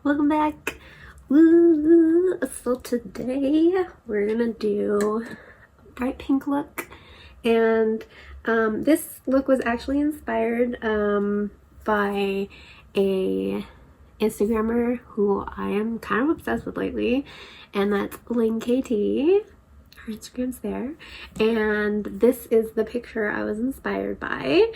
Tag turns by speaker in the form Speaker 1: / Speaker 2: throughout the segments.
Speaker 1: Welcome back. Woo. So today we're gonna do a bright pink look, and this look was actually inspired by a Instagrammer who I am kind of obsessed with lately, and that's Ling.Kt. Her Instagram's there, and this is the picture I was inspired by,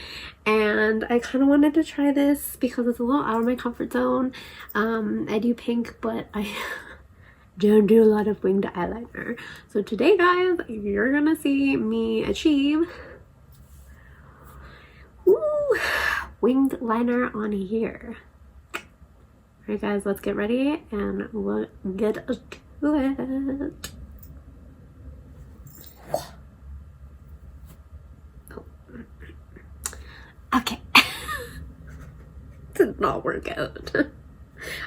Speaker 1: and I kind of wanted to try this because it's a little out of my comfort zone. I do pink, but I don't do a lot of winged eyeliner. So today, guys, you're gonna see me achieve winged liner on here. Alright guys, let's get ready and we'll get to it. Okay. Did not work out.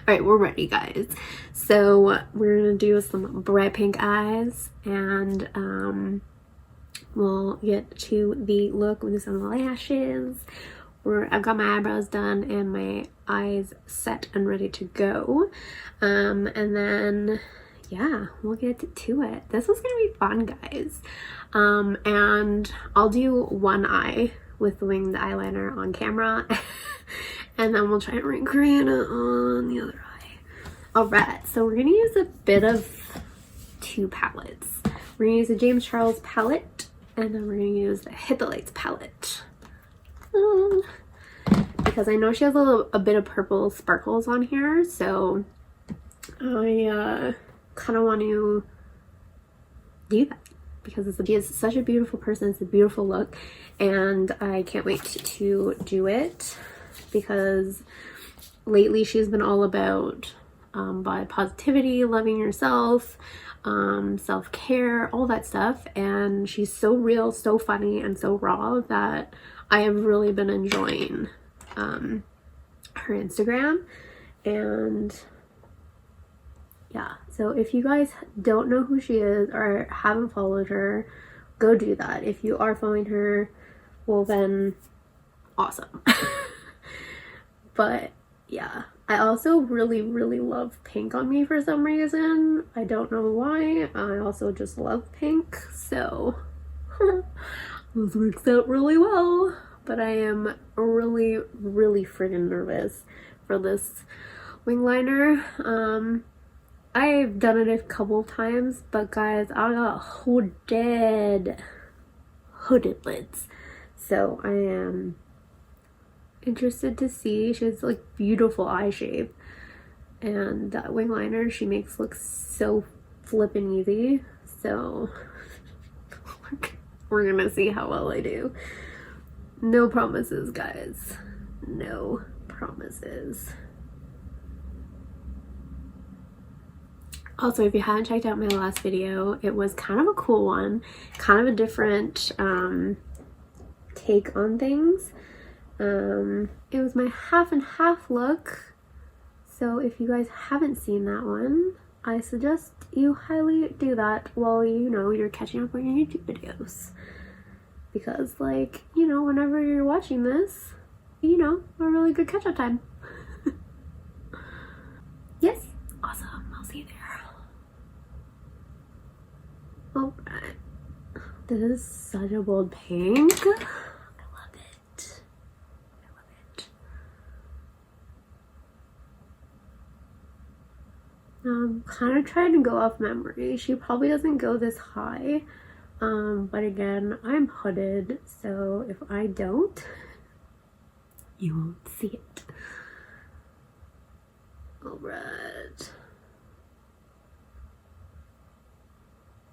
Speaker 1: Alright, we're ready, guys. So we're gonna do some bright pink eyes, and we'll get to the look with some lashes. I've got my eyebrows done and my eyes set and ready to go. And then yeah, we'll get to it. This is gonna be fun, guys. And I'll do one eye with the winged eyeliner on camera and then we'll try and recreate it on the other eye. Alright, so we're gonna use a bit of two palettes. We're gonna use the James Charles palette, and then we're gonna use the Hit the Lights palette. Because I know she has a bit of purple sparkles on here, so I kind of want to do that because she is such a beautiful person. It's a beautiful look, and I can't wait to do it because lately she's been all about body positivity, loving yourself, self-care, all that stuff, and she's so real, so funny, and so raw that I have really been enjoying her Instagram. And yeah, so if you guys don't know who she is or haven't followed her, go do that. If you are following her, well then awesome. But yeah, I also really love pink on me for some reason. I don't know why. I also just love pink, so this works out really well. But I am really freaking nervous for this wing liner. I've done it a couple times, but guys, I got hooded lids, so I am interested to see. She has like beautiful eye shape, and that wing liner she makes look so flippin' easy, so we're gonna see how well I do. No promises, guys. No promises. Also, if you haven't checked out my last video, it was kind of a cool one. Kind of a different take on things. It was my half and half look. So if you guys haven't seen that one, I suggest you highly do that while you're catching up on your YouTube videos. Because, like, whenever you're watching this, a really good catch-up time. Yes? Awesome. I'll see you there. Alright. This is such a bold pink. I love it. I love it. Kind of trying to go off memory. She probably doesn't go this high. But again, I'm hooded, so if I don't, you won't see it. Alright.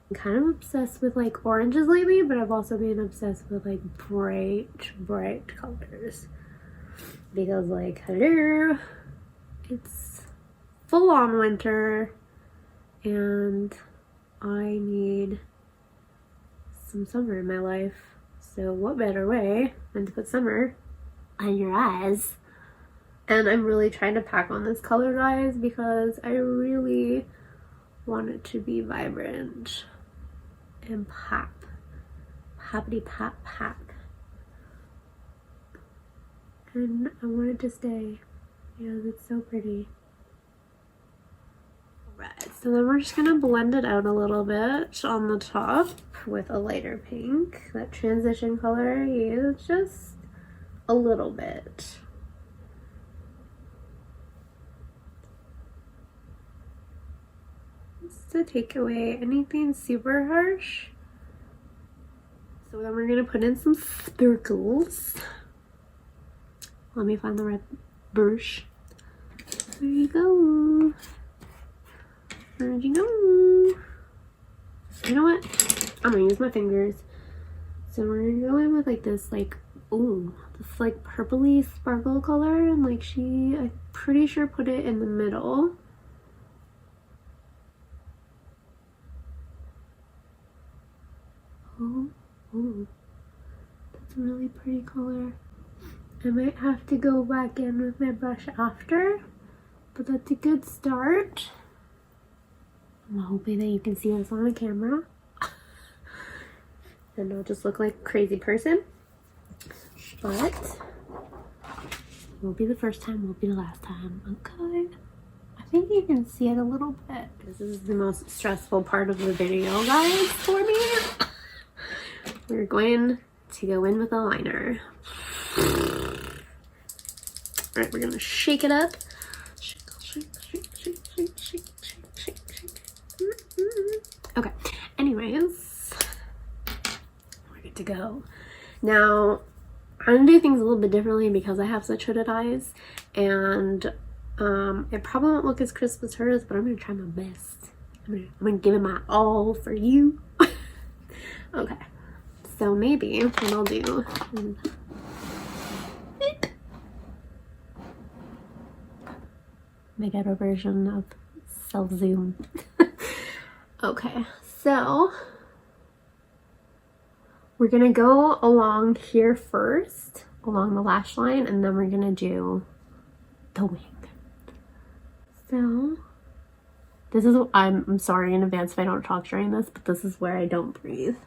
Speaker 1: I'm kind of obsessed with like oranges lately, but I've also been obsessed with like bright colors. Because like, hello, it's full on winter, and I need some summer in my life, so what better way than to put summer on your eyes? And I'm really trying to pack on this color, guys, because I really want it to be vibrant and poppity pop. And I want it to stay because it's so pretty. And then we're just gonna blend it out a little bit on the top with a lighter pink. That transition color I used just a little bit. Just to take away anything super harsh. So then we're gonna put in some sparkles. Let me find the red brush. There you go. Where'd you go? You know what? I'm gonna use my fingers. So we're gonna go in with like this, like, ooh, this like purpley sparkle color, and like I'm pretty sure put it in the middle. Oh, ooh, that's a really pretty color. I might have to go back in with my brush after, but that's a good start. I'm hoping that you can see this on the camera and I'll just look like a crazy person, but it won't be the first time, won't be the last time. Okay, I think you can see it a little bit. This is the most stressful part of the video, guys, for me. We're going to go in with a liner. All right, we're gonna shake it up. Shake, shake, shake, shake, shake, shake, shake, shake. Okay, anyways, we're good to go. Now, I'm gonna do things a little bit differently because I have such hooded eyes, and it probably won't look as crisp as hers, but I'm gonna try my best. I'm gonna give it my all for you. Okay, so maybe what I'll do is make it a version of self-zoom. Okay, so we're gonna go along here first, along the lash line, and then we're gonna do the wing. So this is, I'm sorry in advance if I don't talk during this, but this is where I don't breathe.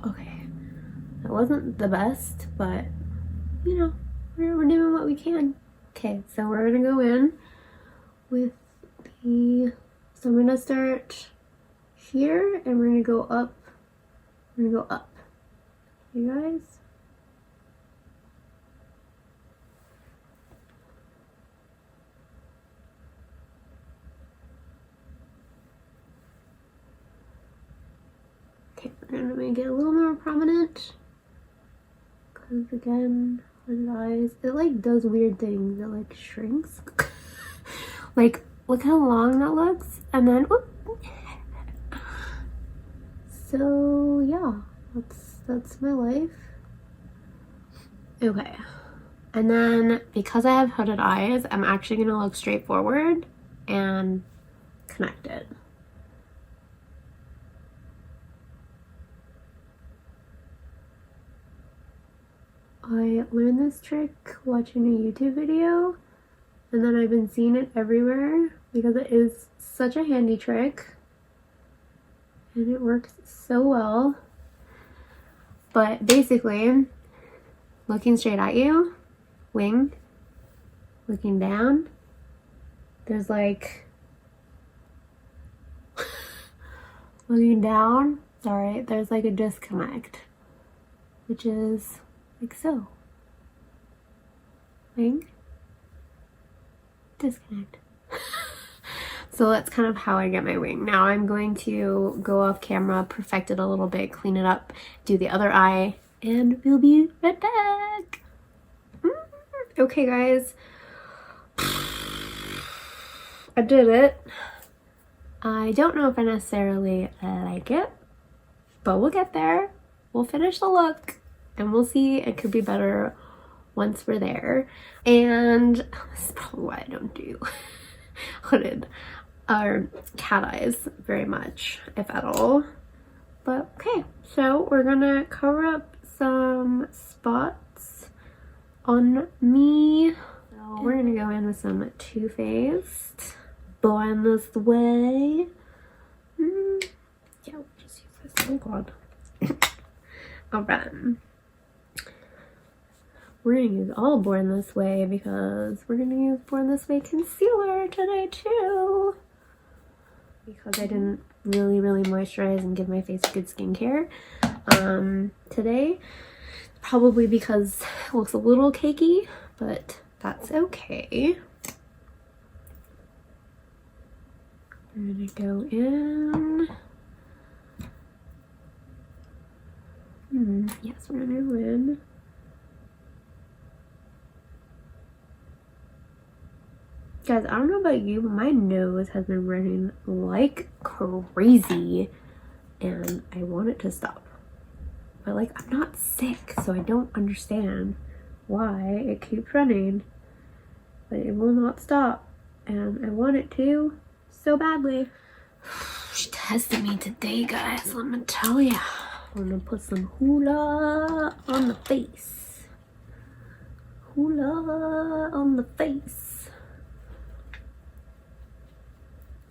Speaker 1: Okay, that wasn't the best, but you know, we're doing what we can. Okay, so we're gonna go in with the, so I'm gonna start here and we're gonna go up. We're gonna go up. You guys? Okay, we're gonna make it a little more prominent. Because again, with eyes, it like does weird things. It like shrinks. Like, look how long that looks. And then, whoop. So yeah, that's my life. Okay. And then because I have hooded eyes, I'm actually gonna look straight forward and connect it. I learned this trick watching a YouTube video, and then I've been seeing it everywhere because it is such a handy trick and it works so well. But basically, looking straight at you, wing, looking down, there's like looking down, sorry, there's like a disconnect, which is like so. Wing, disconnect. So that's kind of how I get my wing. Now I'm going to go off camera, perfect it a little bit, clean it up, do the other eye, and we'll be right back. Okay guys, I did it. I don't know if I necessarily like it, but we'll get there. We'll finish the look and we'll see. It could be better once we're there. And this is probably why I don't do hooded or cat eyes very much, if at all. But okay, so we're gonna cover up some spots on me. So we're gonna go in with some Too Faced, Born This Way. Oh god. Alright. We're gonna use all Born This Way because we're gonna use Born This Way concealer today too. Because I didn't really moisturize and give my face good skincare today. Probably because it looks a little cakey, but that's okay. We're gonna go in. Yes, we're gonna go in. Guys, I don't know about you, but my nose has been running like crazy and I want it to stop. But like, I'm not sick, so I don't understand why it keeps running, but it will not stop and I want it to so badly. She tested me today, guys, let me tell ya. I'm gonna put some Hoola on the face. Hoola on the face.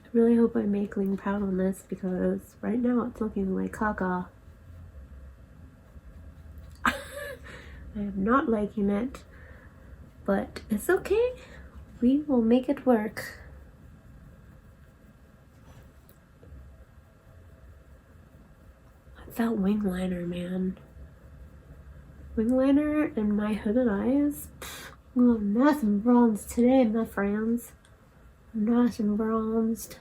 Speaker 1: I really hope I make Ling proud on this because right now it's looking like caca. I am not liking it, but it's okay. We will make it work. It's that wing liner, man. Wing liner and my hooded eyes. Oh, nice and bronzed today, my friends. Nice and bronzed.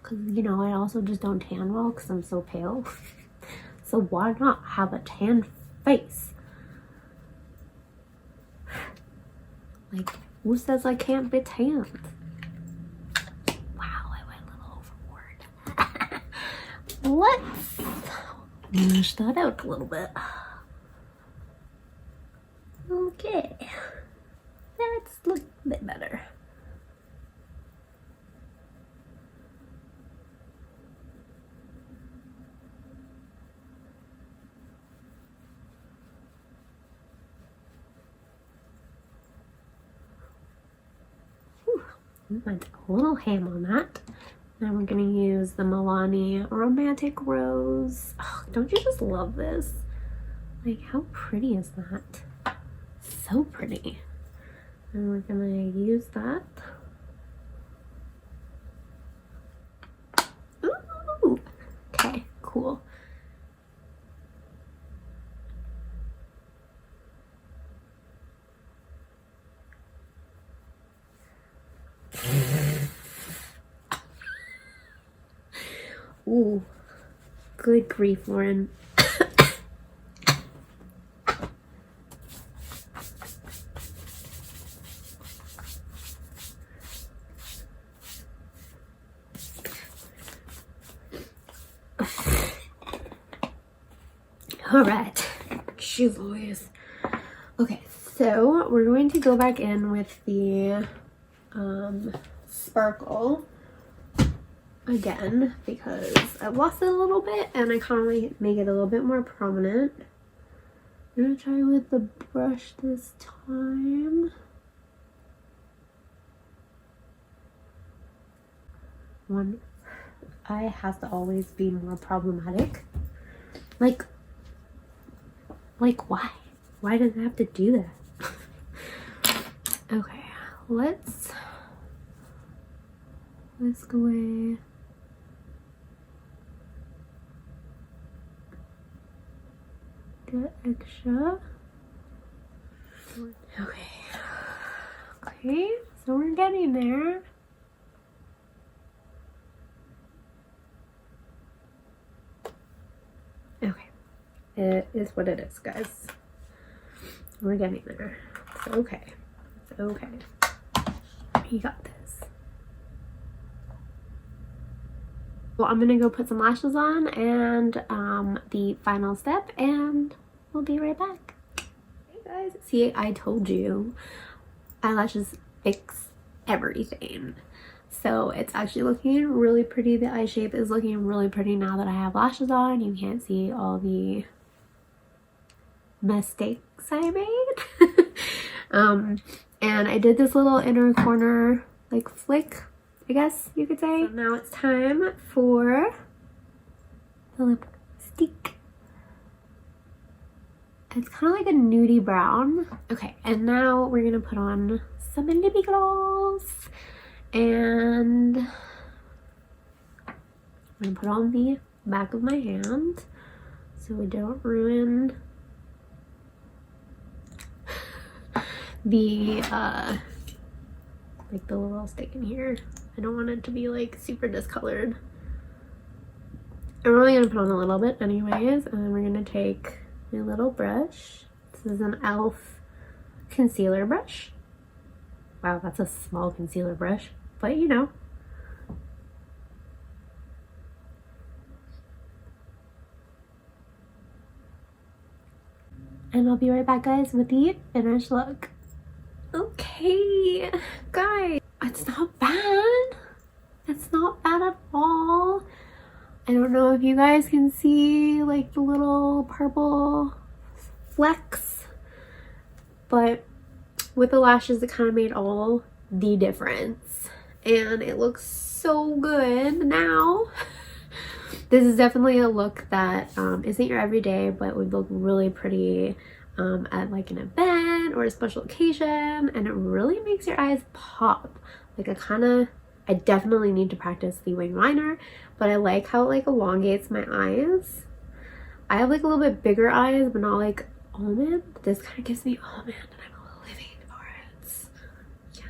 Speaker 1: Because, you know, I also just don't tan well because I'm so pale. So why not have a tan face? Like, who says I can't be tanned? Wow, I went a little overboard. Let's finish that out a little bit. Okay. That's look a bit better. Went a little ham on that. Now we're gonna use the Milani Romantic Rose. Oh, don't you just love this? Like, how pretty is that? So pretty. And we're gonna use that. Ooh! Okay, cool. Ooh, good grief, Lauren. All right, shoe boys. Okay, so we're going to go back in with the sparkle again because I lost it a little bit and I kind of want to make it a little bit more prominent. I'm gonna try with the brush this time. One eye has to always be more problematic. Like why? Why does it have to do that? Okay, let's go away. Get extra. Okay, so we're getting there. Okay, it is what it is, guys. We're getting there. It's okay. It's okay. You got this. Well, I'm gonna go put some lashes on and the final step, and we'll be right back. Hey guys, see, I told you eyelashes fix everything. So it's actually looking really pretty. The eye shape is looking really pretty now that I have lashes on. You can't see all the mistakes I made. And I did this little inner corner like flick, I guess you could say. So now it's time for the lipstick. It's kind of like a nudie brown. Okay, and now we're gonna put on some lip gloss, and I'm gonna put on the back of my hand so we don't ruin the like the little stick in here. I don't want it to be like super discolored. I'm only gonna put on a little bit anyways, and then we're gonna take my little brush. This is an e.l.f. concealer brush. Wow, that's a small concealer brush, but you know. And I'll be right back, guys, with the finished look. Okay, guys, it's not bad. It's not bad at all. I don't know if you guys can see like the little purple flecks, but with the lashes it kind of made all the difference, and it looks so good now. This is definitely a look that isn't your everyday, but would look really pretty at like an event or a special occasion, and it really makes your eyes pop. Like I definitely need to practice the wing liner, but I like how it like elongates my eyes. I have like a little bit bigger eyes, but not like almond. This kind of gives me almond, and I'm living for it. Yes.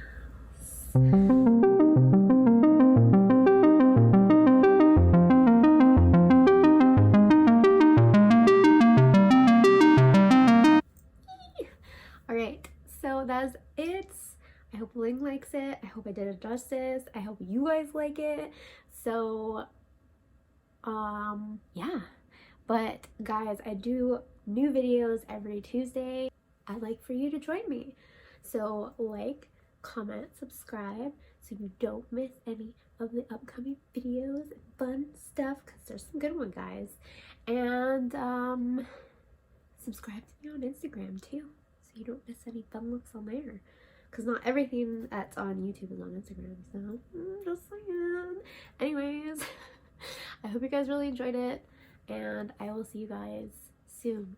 Speaker 1: Alright, so that's it. I hope Ling likes it. I hope I did it justice. I hope you guys like it. So, yeah. But guys, I do new videos every Tuesday. I'd like for you to join me. So like, comment, subscribe so you don't miss any of the upcoming videos and fun stuff, because there's some good ones, guys. And subscribe to me on Instagram too, so you don't miss any fun looks on there, because not everything that's on YouTube is on Instagram, so just saying. Anyways, I hope you guys really enjoyed it, and I will see you guys soon.